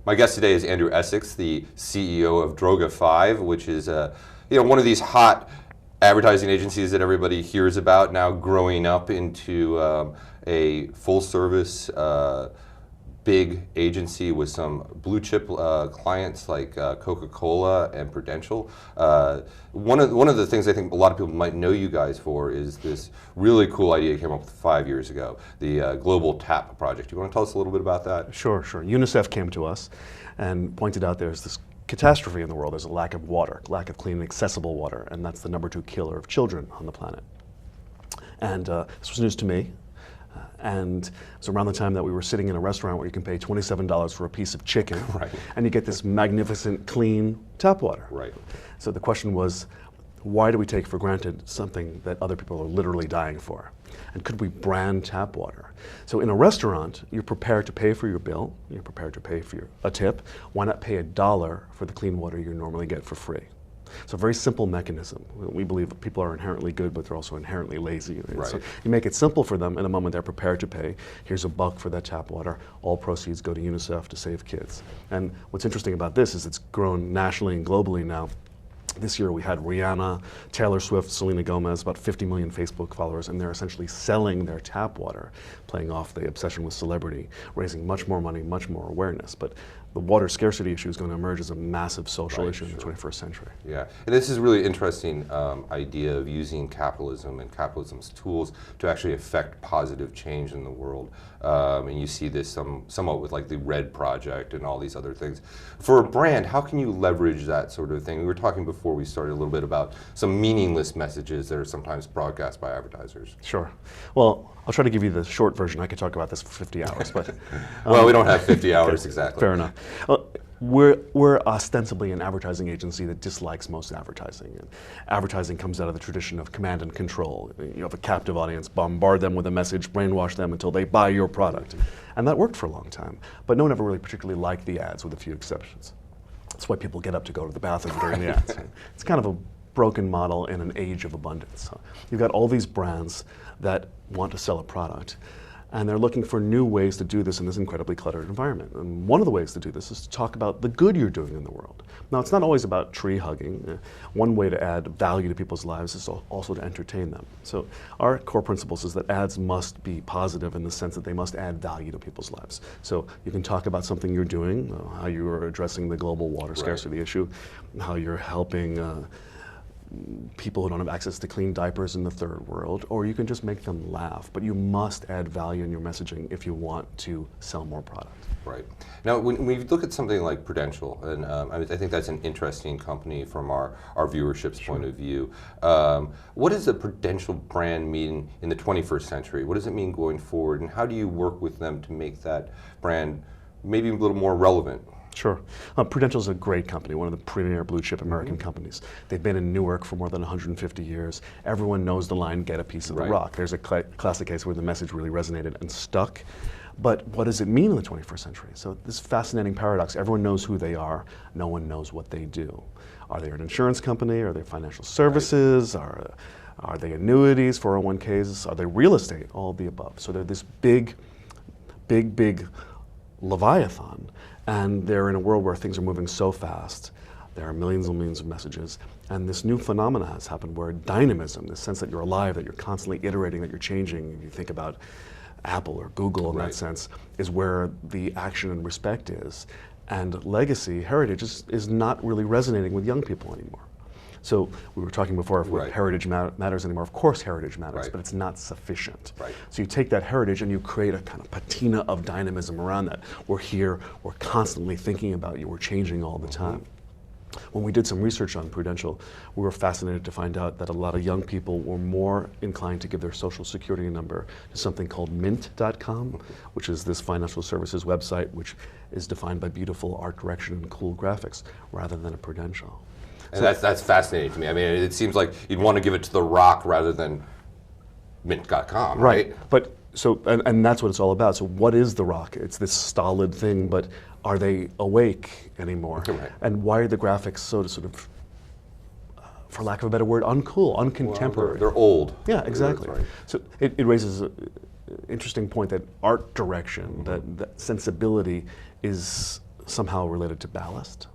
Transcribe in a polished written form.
My guest today is Andrew Essex, the CEO of Droga 5, which is one of these hot advertising agencies that everybody hears about, now growing up into a full-service big agency with some blue-chip clients like Coca-Cola and Prudential. One of the things I think a lot of people might know you guys for is this really cool idea you came up with 5 years ago, the Global Tap Project. Do you want to tell us a little bit about that? Sure. UNICEF came to us and pointed out there's this catastrophe in the world. There's a lack of water, lack of clean and accessible water, and that's the #2 killer of children on the planet. And this was news to me. And it was around the time that we were sitting in a restaurant where you can pay $27 for a piece of chicken, right, and you get this magnificent, clean tap water. Right. So the question was, why do we take for granted something that other people are literally dying for? And could we brand tap water? So in a restaurant, you're prepared to pay for your bill, you're prepared to pay for a tip. Why not pay $1 for the clean water you normally get for free? So a very simple mechanism. We believe that people are inherently good, but they're also inherently lazy. Right. So you make it simple for them in a moment they're prepared to pay. Here's $1 for that tap water. All proceeds go to UNICEF to save kids. And what's interesting about this is it's grown nationally and globally now. This year we had Rihanna, Taylor Swift, Selena Gomez, about 50 million Facebook followers, and they're essentially selling their tap water, playing off the obsession with celebrity, raising much more money, much more awareness. But the water scarcity issue is going to emerge as a massive social issue in the 21st century. Yeah, and this is a really interesting idea of using capitalism and capitalism's tools to actually affect positive change in the world. And you see this somewhat with like the Red Project and all these other things. For a brand, how can you leverage that sort of thing? We were talking before we started a little bit about some meaningless messages that are sometimes broadcast by advertisers. Sure. Well, I'll try to give you the short version. I could talk about this for 50 hours, but well, we don't have 50 hours exactly. Fair enough. We're ostensibly an advertising agency that dislikes most advertising. And advertising comes out of the tradition of command and control. You have a captive audience, bombard them with a message, brainwash them until they buy your product. And that worked for a long time. But no one ever really particularly liked the ads, with a few exceptions. That's why people get up to go to the bathroom during the ads. It's kind of a broken model in an age of abundance. So you've got all these brands that want to sell a product, and they're looking for new ways to do this in this incredibly cluttered environment. And one of the ways to do this is to talk about the good you're doing in the world. Now, it's not always about tree hugging. One way to add value to people's lives is also to entertain them. So our core principles is that ads must be positive in the sense that they must add value to people's lives. So you can talk about something you're doing, how you are addressing the global water scarcity issue, how you're helping people who don't have access to clean diapers in the third world, or you can just make them laugh. But you must add value in your messaging if you want to sell more product. Right. Now, when we look at something like Prudential, and I think that's an interesting company from our viewership's point of view. What does the Prudential brand mean in the 21st century? What does it mean going forward, and how do you work with them to make that brand maybe a little more relevant? Sure. Prudential is a great company, one of the premier blue chip American companies. They've been in Newark for more than 150 years. Everyone knows the line, get a piece of the rock. There's a classic case where the message really resonated and stuck. But what does it mean in the 21st century? So this fascinating paradox, everyone knows who they are, no one knows what they do. Are they an insurance company? Are they financial services? Are they annuities, 401ks? Are they real estate? All of the above. So they're this big Leviathan. And they're in a world where things are moving so fast. There are millions and millions of messages. And this new phenomena has happened where dynamism, the sense that you're alive, that you're constantly iterating, that you're changing, if you think about Apple or Google in that sense, is where the action and respect is. And legacy, heritage, is not really resonating with young people anymore. So we were talking before if heritage matters anymore. Of course heritage matters, but it's not sufficient. So you take that heritage and you create a kind of patina of dynamism around that. We're here, we're constantly thinking about you, we're changing all the time. When we did some research on Prudential, we were fascinated to find out that a lot of young people were more inclined to give their social security number to something called mint.com, which is this financial services website which is defined by beautiful art direction and cool graphics, rather than a Prudential. And that's fascinating to me. I mean, it seems like you'd want to give it to The Rock rather than mint.com, right? But so, and that's what it's all about. So what is The Rock? It's this stolid thing, but are they awake anymore? And why are the graphics so sort of, for lack of a better word, uncool, uncontemporary? Well, they're old. Yeah, exactly. So it raises an interesting point that art direction, that sensibility is somehow related to ballast.